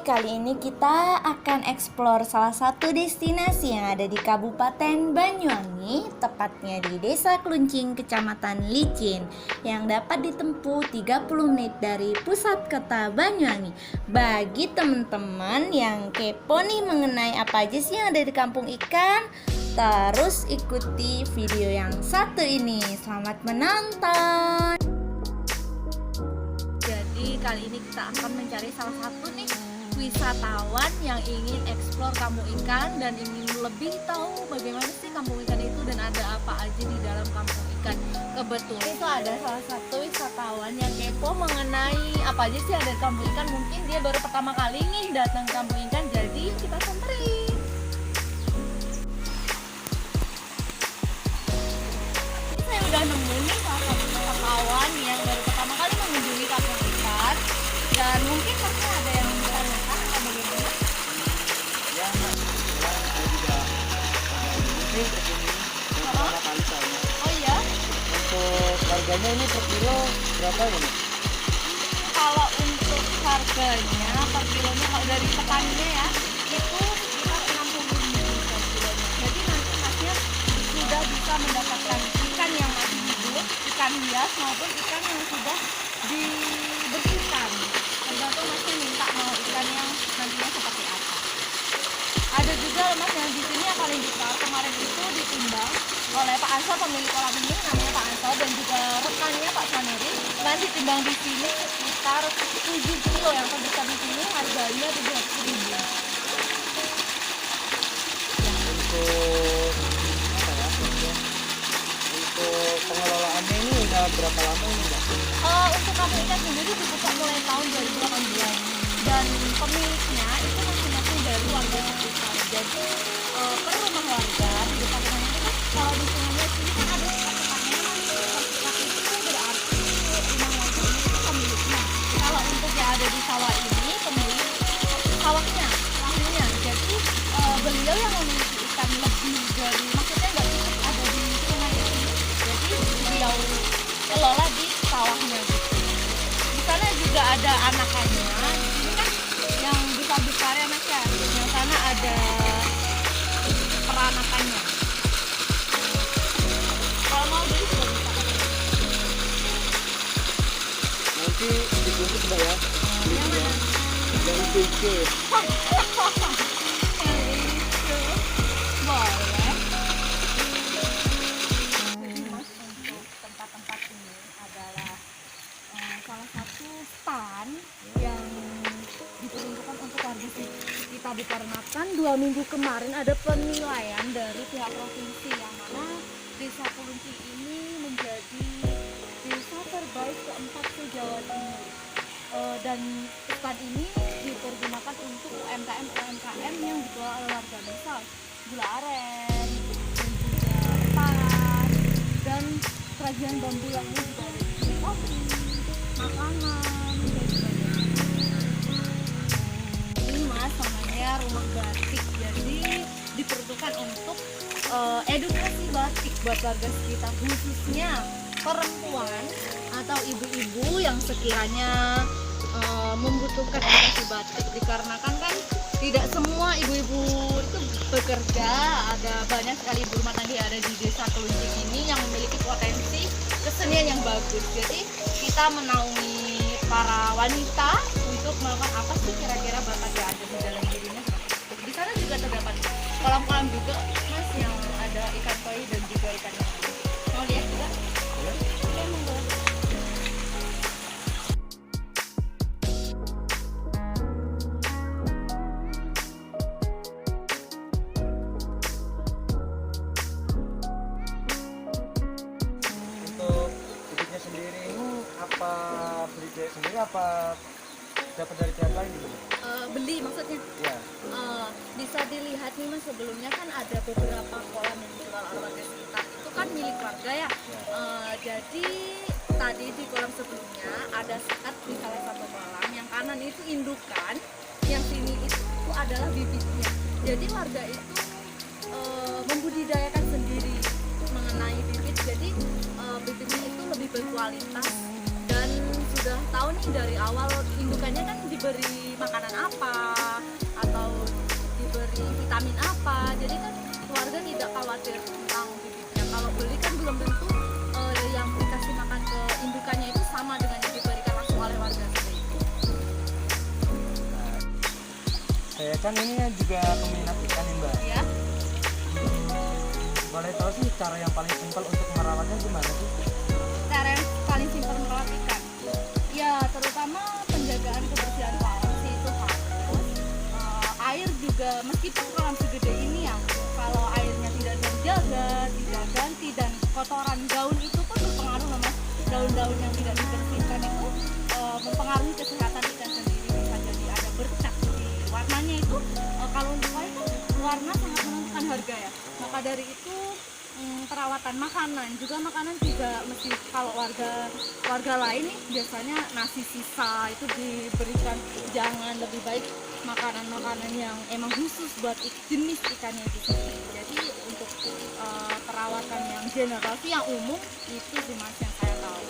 kali ini kita akan eksplor salah satu destinasi yang ada di Kabupaten Banyuwangi, tepatnya di Desa Kluncing, Kecamatan Licin, yang dapat ditempuh 30 menit dari pusat kota Banyuwangi. Bagi teman-teman yang kepo nih mengenai apa aja sih yang ada di kampung ikan, terus ikuti video yang satu ini. Selamat menonton! Jadi kali ini kita akan mencari salah satu nih wisatawan yang ingin eksplor kampung ikan dan ingin lebih tahu bagaimana sih kampung ikan itu dan ada apa aja di dalam kampung ikan. Kebetulan itu ada salah satu wisatawan yang kepo mengenai apa aja sih ada di kampung ikan. Mungkin dia baru pertama kali nih datang ke kampung ikan, jadi kita samperin. Saya udah nemu nih salah satu wisatawan yang baru pertama kali mengunjungi kampung ikan, dan mungkin pasti ada yang ditanyakan atau bagaimana? Ya, saya juga ini kesini pertama kali saya. Oh iya? Untuk harganya ini per kilo berapa ya? Kalau untuk harganya per kilonya, kalau dari petaninya ya, itu sekitar 60.000 per kilonya. Jadi nanti masnya sudah bisa mendapatkan ikan yang masih hidup, ikan hias maupun ikan yang sudah dibersihkan. Tergantung masnya minta mau ikan yang nantinya seperti apa. Ada juga mas yang di sini yang paling besar kemarin itu ditimbang oleh Pak Ansor, pemilik kolam ini namanya Pak Ansor, dan juga rekannya Pak Saneri. Masih timbang di sini sekitar 7 kilo, yang terbesar di sini harganya 700.000. Untuk apa ya? Untuk pengelolaannya ini udah berapa lama ini, Mbak? Untuk kampung ikan sendiri dibuka mulai tahun 2018 dan pemiliknya itu masing-masing dari warga sekitar. Jadi per rumah warga di depan rumahnya itu kan, kalau di sungainya sini kan ada sekat-sekatnya, itu berarti rumah warga ini itu pemiliknya. Kalau untuk yang ada di sawah ini pemilik sawahnya, lahannya. Jadi beliau yang memiliki ikan lebih dari, maksudnya nggak cukup ada di sungai ini, jadi beliau kelola di sawahnya gitu. Di sana juga ada anakannya. Di sini kan yang besar ya mas ya. Yang sana ada peranakannya. Kalau mau beli juga bisa. Nanti dibungkus Mbak ya? Yang mana? Yang hijau. Yang itu boleh. Jadi mas, untuk tempat-tempat ini adalah salah satu stand yang diperuntukkan untuk warga kita, dikarenakan 2 minggu kemarin ada penilaian dari pihak provinsi yang mana Desa Kluncing ini menjadi desa terbaik keempat se-Jawa Timur. Dan stand ini dipergunakan untuk UMKM yang dikelola oleh warga, misal gula aren dan juga tas dan kerajinan bambu lainnya juga ada di sini, kopi, makanan dan sebagainya. Ini mas namanya rumah batik, jadi diperuntukkan untuk edukasi batik buat warga sekitar, khususnya perempuan atau ibu-ibu yang sekiranya membutuhkan edukasi batik, dikarenakan kan tidak semua ibu-ibu itu bekerja. Ada banyak sekali ibu rumah tangga yang ada di Desa Kluncing ini yang memiliki potensi kesenian yang bagus. Jadi kita menaungi para wanita untuk melakukan apa sih kira-kira bakat yang ada di dalam dirinya. Di sana juga terdapat kolam-kolam juga mas yang ada ikan koi dan juga ikan yang mau lihat juga? Oke, monggo. Untuk bibitnya sendiri ini apa beli dari sendiri apa dapat dari pihak lain gitu? Beli maksudnya? Ya. Bisa dilihat nih mas, sebelumnya kan ada beberapa kolam yang dikelola oleh warga sekitar, itu kan milik warga ya. Jadi tadi di kolam sebelumnya ada sekat di salah satu kolam, yang kanan itu indukan, yang sini itu adalah bibitnya. Jadi warga itu membudidayakan sendiri mengenai bibit, jadi bibitnya itu lebih berkualitas dan sudah tahu nih dari awal indukannya kan diberi makanan apa atau diberi vitamin apa. Jadi kan keluarga tidak khawatir tentang bibitnya. Kalau beli kan belum tentu yang dikasih makan ke indukannya itu sama dengan yang diberikan langsung oleh warga seperti itu. Nah, saya kan ini juga peminat ikan nih Mbak. Ya. Boleh tahu sih cara yang paling simpel untuk merawatnya gimana sih? Cara yang paling simpel merawat ikan, ya terutama penjagaan kebersihan kolam sih itu harus. Air juga meskipun kolam segede ini ya, kalau airnya tidak terjaga, tidak ganti dan kotoran daun itu pun berpengaruh loh Mas. Daun-daun yang tidak dibersihkan itu mempengaruhi kesehatan ikan sendiri, bisa jadi ada bercak di warnanya itu. Kalau untuk saya kan warna sangat menentukan harga ya. Maka dari itu perawatan makanan juga mesti, kalau warga lain nih biasanya nasi sisa itu diberikan, jangan, lebih baik makanan yang emang khusus buat jenis ikannya itu sendiri. Jadi untuk perawatan yang general sih, yang umum itu sih Mas yang saya tahu.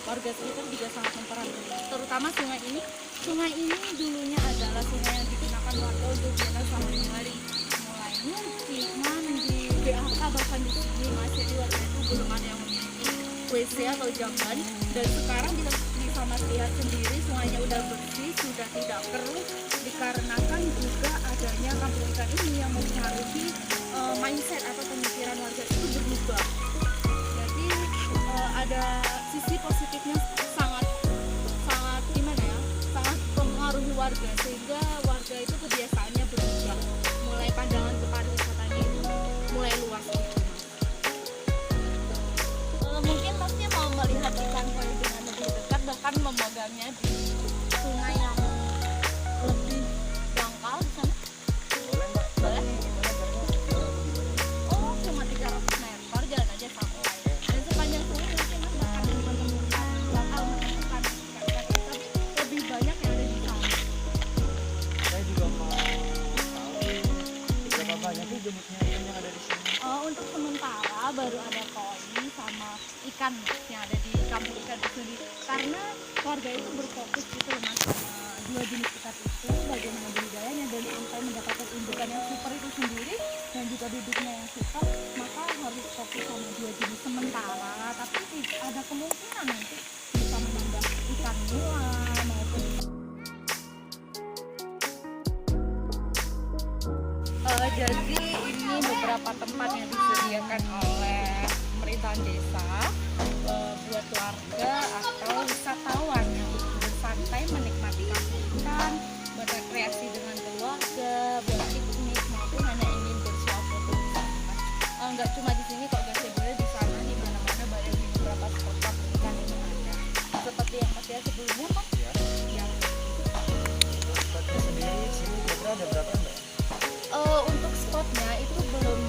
Warga sekitar juga sangat memperhatikan, terutama sungai ini dulunya adalah sungai yang digunakan warga untuk jalan sehari-hari, mulai nyuci, mandi, BAK, bahkan di sini masih di warga itu belum ada yang memiliki WC atau jamban. Dan sekarang bisa Mas lihat sendiri sungainya udah bersih, sudah tidak keruh, dikarenakan juga adanya kampung ikan ini yang mempengaruhi mindset atau pemikiran warga itu berubah. Jadi ada sisi positifnya, sangat gimana ya, sangat mempengaruhi warga, sehingga warga itu kebiasaannya berubah, mulai pandangan ke pariwisatanya itu mulai luas gitu Mas. Mungkin Masnya mau melihat ikan koi dengan lebih dekat, bahkan memegangnya di sungai yang lebih dangkal di sana. Boleh Mbak. Boleh? Gimana? Oh, cuma 300 meter jalan aja sampai. Dan sepanjang sungai mungkin Mas akan menemukan ikan, tapi lebih banyak yang ada di sana. Saya juga mau tahu berapa banyak sih jenisnya ikan yang ada di sini. Untuk sementara baru ada koi sama ikan Mas, yang ada di kampung ikan itu sendiri, karena warga itu berfokus gitu loh Mas, sama dua jenis ikan itu, bagaimana budidayanya, dan sampai mendapatkan indukan yang super itu sendiri dan juga bibitnya yang super, maka harus fokus sama dua jenis sementara. Tapi ada kemungkinan nanti bisa menambah ikan nila maupun jadi ini beberapa tempat yang disediakan oleh pemerintahan desa buat warga atau wisatawan yang bersantai menikmati kampung ikan, buat rekreasi dengan keluarga, buat piknik maupun hanya ingin bersuah foto di sana Mas. Nggak cuma di sini kok guys, sebenarnya di sana di mana-mana banyak di beberapa spot kampung ikan itu ada. Seperti yang Mas lihat sebelumnya Mas. Ya. Ya. Spotnya sendiri di sini kira-kira ada berapa Mbak? Untuk spotnya itu belum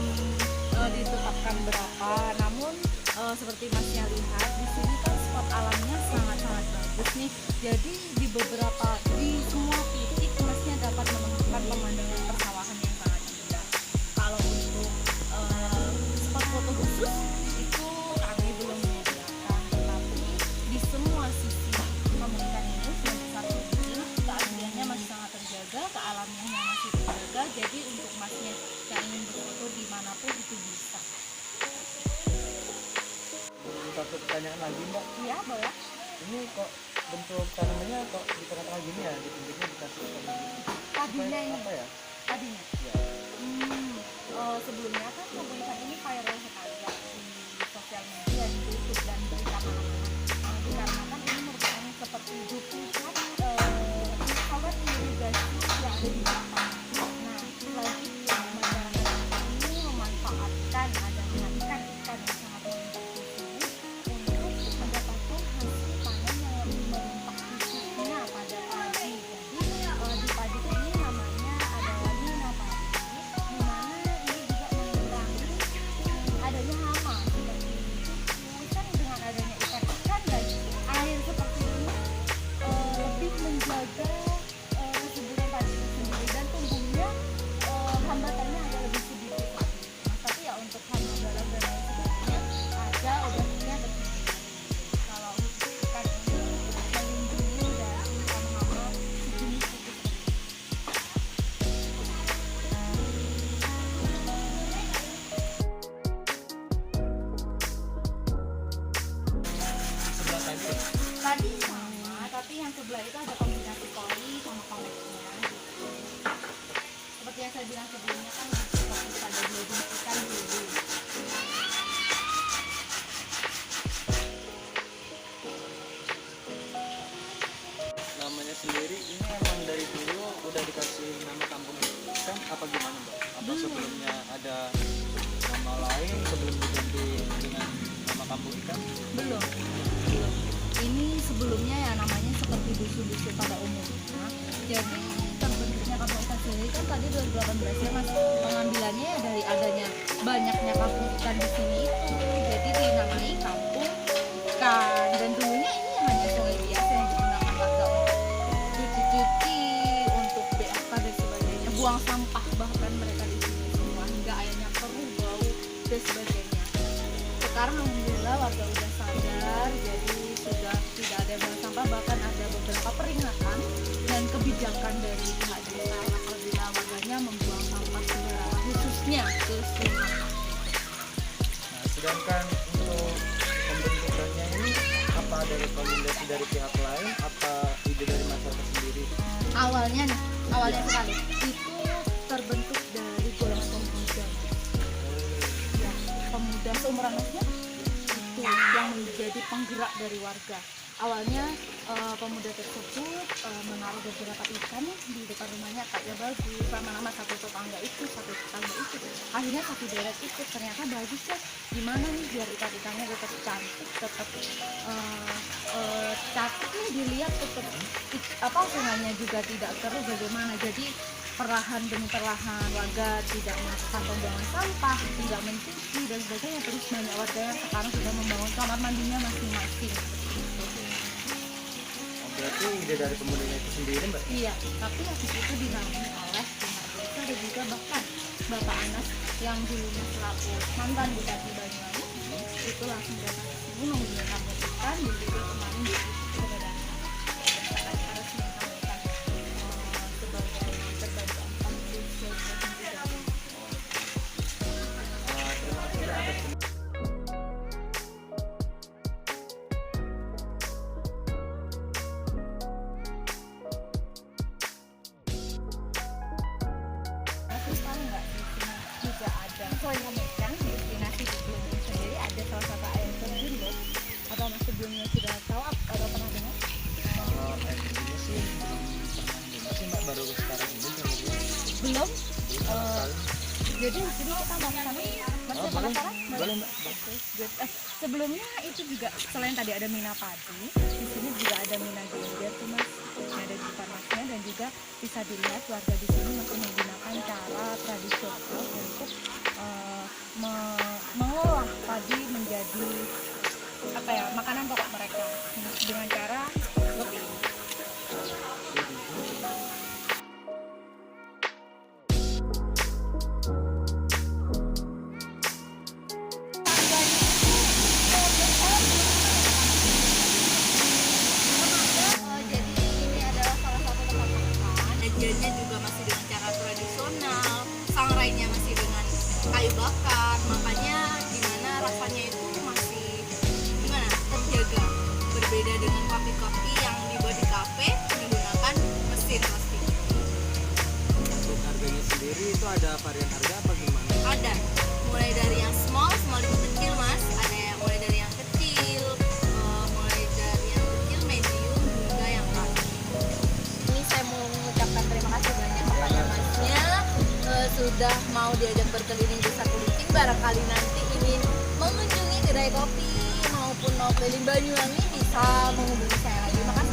ditetapkan berapa, namun seperti Masnya lihat di sini kan spot alamnya sangat-sangat bagus nih. Jadi di semua titik Masnya dapat menemukan pemandangan persawahan yang sangat indah. Kalau untuk spot foto khusus itu kami belum menyediakan, tetapi di semua sisi pemandangan ini sebesar ini keasliannya masih sangat terjaga, kealamiannya masih terjaga. Jadi untuk Masnya yang ingin berfoto dimanapun itu bisa. Satu pertanyaan lagi Mbak. Iya boleh. Ini kok bentuk tanamannya kok di tengah-tengah gini ya, di pinggirnya dikasih Tadinya ini. apa ya? Tadinya. Ya. Sebelumnya kan komunitas ini viral sekali ya di sosial media, di YouTube dan di mana-mana. Dikarenakan ini merupakan seperti duplikat saluran irigasi yang ada di belakang. Nah, selanjutnya masyarakat ini memanfaatkan adanya ikan-ikan yang sangat melimpah di sini untuk mendapatkan hasil panen yang lebih melimpah, khususnya pada padi. Jadi di padi ini namanya adalah Nina padi, di mana ini juga mengurangi adanya hama seperti kan dengan adanya ikan-ikan dan air seperti ini lebih menjaga kesuburan padi itu sendiri. udah dikasih nama kampung ikan apa gimana Mbak? Apa Belum. sebelumnya ada nama lain sebelum diganti dengan nama kampung ikan? Belum. Ini sebelumnya ya namanya seperti dusun-dusun pada umumnya. Jadi terbentuknya kampung ikan sendiri kan tadi 2018 ya mas, pengambilannya ya dari adanya banyaknya kampung ikan di sini itu. Jadi dinamai kampung ikan, dan dulunya ini hanya sungai biasa yang digunakan warga untuk cuci-cuci, untuk BAK dan sebagainya, buang sampah bahkan mereka di sini semua hingga airnya keruh, bau dan sebagainya. Sekarang alhamdulillah warga udah sadar, jadi sudah tidak ada yang buang sampah, bahkan ada beberapa peringatan dan kebijakan dari pihak desa apabila warganya membuang sampah sembarangan khususnya ke sungai. Nah, sedangkan untuk pembentukannya ini apa ada rekomendasi dari pihak lain, apa ide dari masyarakat sendiri? Awalnya sekali itu terbentuk dari golongan pemuda, ya, pemuda seumuran masnya itu yang menjadi penggerak dari warga. Awalnya pemuda tersebut menaruh beberapa ikan di depan rumahnya, katanya bagus, lama-lama satu tetangga itu, akhirnya satu deret ikut, ternyata bagus ya, gimana nih biar ikan-ikannya tetap cantik, tetap cantik nih dilihat, tetap sungainya juga tidak keruh, bagaimana. Jadi perlahan demi perlahan warga tidak melakukan pembuangan sampah, tidak mencuci dan sebagainya, terus banyak warga yang sekarang sudah membangun kamar mandinya masing-masing. Berarti ide dari pemudanya itu sendiri Mbak? Iya, tapi habis itu dinaungi oleh pihak desa dan juga bahkan Bapak Anas yang dulunya selaku mantan Bupati Banyuwangi itu langsung datang ke sini mengunjungi kampung ikan, dan juga kemarin di sebenarnya harus menyampaikan sebagai terbantu 40 provinsi dari Terima kasih Mbak atas Terus tahu nggak di sini juga ada selain kampung ikan, di destinasi di Belitung sendiri ada salah satu air terjun loh. Atau mas sebelumnya sudah tahu atau pernah dengar? air terjunnya sih belum pernah dengar sih Mbak, baru sekarang ini dengarnya. Belum. Belum tahu. Jadi di sini kita mau ke sana. Masih Boleh, penasaran? boleh Mbak. Oke, good. Sebelumnya itu juga selain tadi ada mina padi, di sini juga ada mina geger tuh mas, yang ada di depan masnya, dan juga bisa dilihat warga di sini masih menggunakan cara tradisional untuk mengolah padi menjadi makanan pokok mereka dengan cara seperti ini. Jadi ini adalah salah satu tempat makan. Sajiannya juga masih dengan cara tradisional, sangrainya masih dengan kayu bakar, makanya gimana rasanya itu masih terjaga. Berbeda dengan kopi-kopi yang dibuat di kafe menggunakan mesin plastik. Untuk harganya sendiri itu ada varian harga apa gimana? Ada mulai dari yang small itu kecil mas, ada yang mulai dari yang kecil, mulai dari yang kecil, medium, hingga yang large. Ini saya mau mengucapkan terima kasih banyak kepada masnya sudah mau diajak berkeliling desa Kuliting. Barangkali nanti ingin mengunjungi kedai kopi maupun mau keliling Banyuwangi bisa menghubungi saya lagi. Makasih.